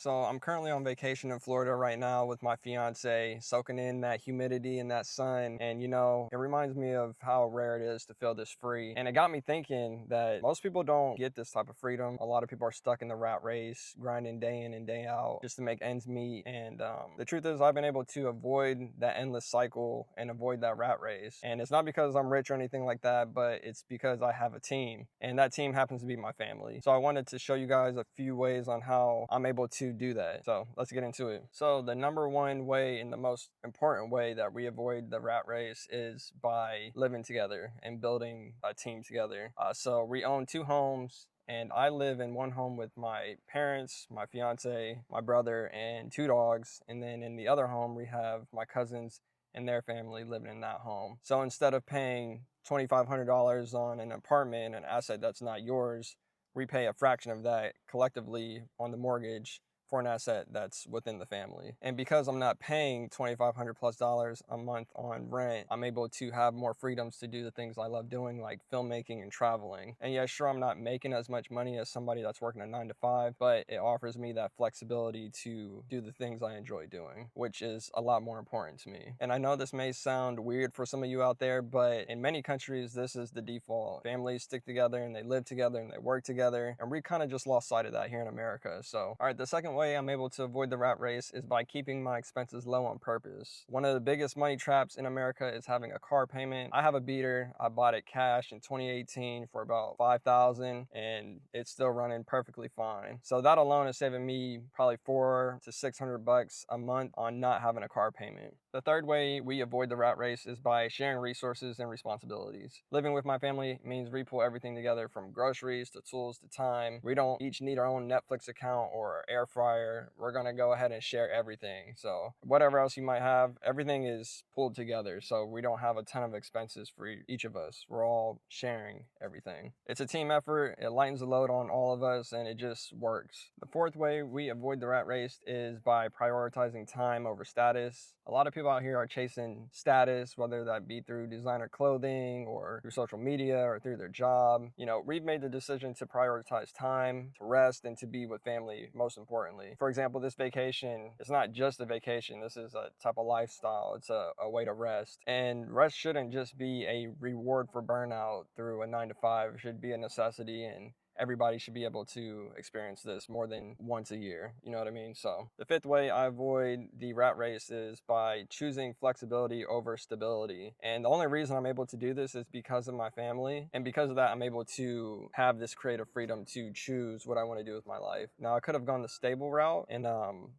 So I'm currently on vacation in Florida right now with my fiance, soaking in that humidity and that sun. And it reminds me of how rare it is to feel this free. And it got me thinking that most people don't get this type of freedom. A lot of people are stuck in the rat race, grinding day in and day out just to make ends meet. And the truth is, I've been able to avoid that endless cycle and avoid that rat race. And it's not because I'm rich or anything like that, but it's because I have a team. And that team happens to be my family. So I wanted to show you guys a few ways on how I'm able to do that. So let's get into it. So the number one way and the most important way that we avoid the rat race is by living together and building a team together. So we own two homes. And I live in one home with my parents, my fiance, my brother, and two dogs. And then in the other home, we have my cousins and their family living in that home. So instead of paying $2,500 on an apartment, an asset that's not yours, we pay a fraction of that collectively on the mortgage for an asset that's within the family. And because I'm not paying $2,500+ a month on rent, I'm able to have more freedoms to do the things I love doing, like filmmaking and traveling. And yeah, sure, I'm not making as much money as somebody that's working a 9 to 5, but it offers me that flexibility to do the things I enjoy doing, which is a lot more important to me. And I know this may sound weird for some of you out there, but in many countries, this is the default. Families stick together and they live together and they work together. And we kind of just lost sight of that here in America. So, all right, the second way I'm able to avoid the rat race is by keeping my expenses low on purpose. One of the biggest money traps in America is having a car payment. I have a beater. I bought it cash in 2018 for about $5,000 and it's still running perfectly fine. So that alone is saving me probably $400 to $600 a month on not having a car payment. The third way we avoid the rat race is by sharing resources and responsibilities. Living with my family means we pull everything together from groceries to tools to time. We don't each need our own Netflix account or air fryer. We're gonna go ahead and share everything. So whatever else you might have, everything is pulled together. So we don't have a ton of expenses for each of us. We're all sharing everything. It's a team effort. It lightens the load on all of us and it just works. The fourth way we avoid the rat race is by prioritizing time over status. A lot of people out here are chasing status, whether that be through designer clothing or through social media or through their job. We've made the decision to prioritize time, to rest, and to be with family, most importantly. For example, this vacation, it's not just a vacation. This is a type of lifestyle. It's a way to rest. And rest shouldn't just be a reward for burnout through a 9 to 5. It should be a necessity, and everybody should be able to experience this more than once a year. You know what I mean? So the fifth way I avoid the rat race is by choosing flexibility over stability. And the only reason I'm able to do this is because of my family. And because of that, I'm able to have this creative freedom to choose what I want to do with my life. Now, I could have gone the stable route and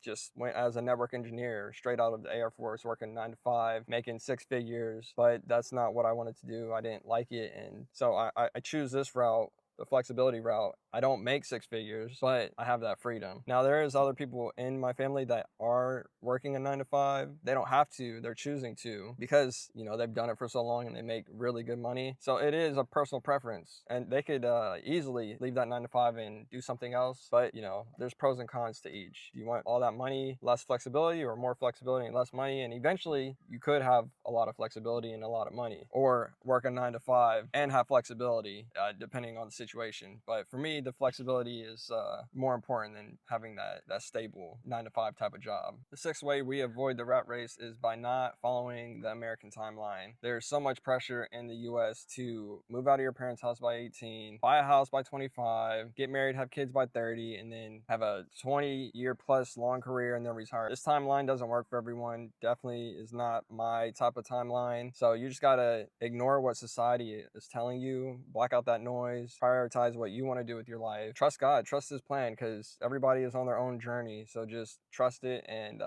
just went as a network engineer straight out of the Air Force, working 9 to 5, making 6 figures. But that's not what I wanted to do. I didn't like it. And so I choose this route, the flexibility route. I don't make 6 figures, but I have that freedom. Now, there is other people in my family that are working a 9 to 5. They don't have to, they're choosing to because, they've done it for so long and they make really good money. So it is a personal preference and they could easily leave that 9 to 5 and do something else. But, there's pros and cons to each. Do you want all that money, less flexibility, or more flexibility and less money? And eventually you could have a lot of flexibility and a lot of money, or work a 9 to 5 and have flexibility, depending on the situation. But for me, the flexibility is more important than having that stable 9 to 5 type of job. The sixth way we avoid the rat race is by not following the American timeline. There's so much pressure in the US to move out of your parents' house by 18, buy a house by 25, get married, have kids by 30, and then have a 20-year plus long career and then retire. This timeline doesn't work for everyone. Definitely is not my type of timeline. So you just gotta ignore what society is telling you, block out that noise, prioritize what you want to do with your life. Trust God, trust his plan, because everybody is on their own journey. So just trust it and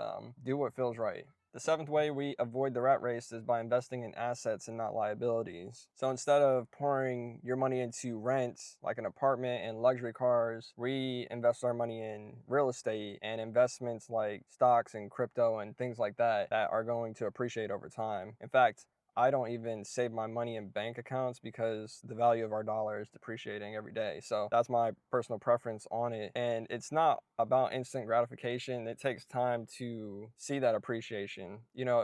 do what feels right. The seventh way we avoid the rat race is by investing in assets and not liabilities. So instead of pouring your money into rent, like an apartment and luxury cars, we invest our money in real estate and investments like stocks and crypto and things like that are going to appreciate over time. In fact, I don't even save my money in bank accounts because the value of our dollar is depreciating every day. So that's my personal preference on it. And it's not about instant gratification. It takes time to see that appreciation.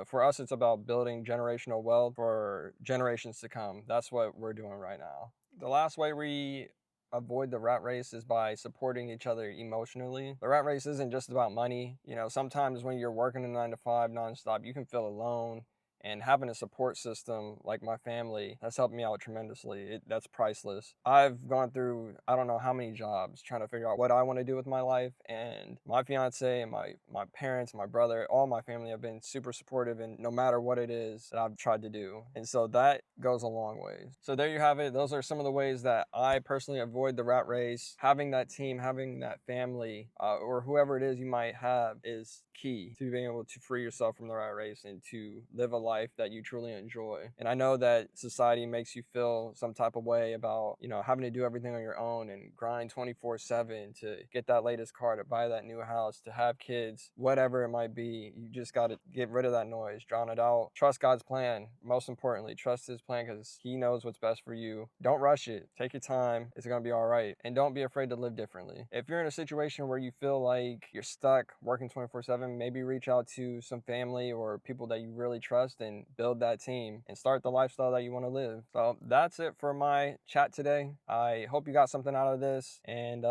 For us, it's about building generational wealth for generations to come. That's what we're doing right now. The last way we avoid the rat race is by supporting each other emotionally. The rat race isn't just about money. You know, sometimes when you're working a 9 to 5 nonstop, you can feel alone. And having a support system like my family, that's helped me out tremendously. That's priceless. I've gone through, I don't know how many jobs trying to figure out what I want to do with my life. And my fiance and my parents, my brother, all my family have been super supportive in no matter what it is that I've tried to do. And so that goes a long way. So there you have it. Those are some of the ways that I personally avoid the rat race. Having that team, having that family, or whoever it is you might have is key to being able to free yourself from the rat race and to live a life that you truly enjoy. And I know that society makes you feel some type of way about, you know, having to do everything on your own and grind 24/7 to get that latest car, to buy that new house, to have kids, whatever it might be. You just got to get rid of that noise, drown it out. Trust God's plan. Most importantly, trust his plan because he knows what's best for you. Don't rush it. Take your time. It's going to be all right. And don't be afraid to live differently. If you're in a situation where you feel like you're stuck working 24/7, maybe reach out to some family or people that you really trust and build that team and start the lifestyle that you want to live. So that's it for my chat today. I hope you got something out of this. And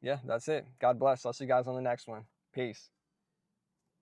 yeah, that's it. God bless. I'll see you guys on the next one. Peace.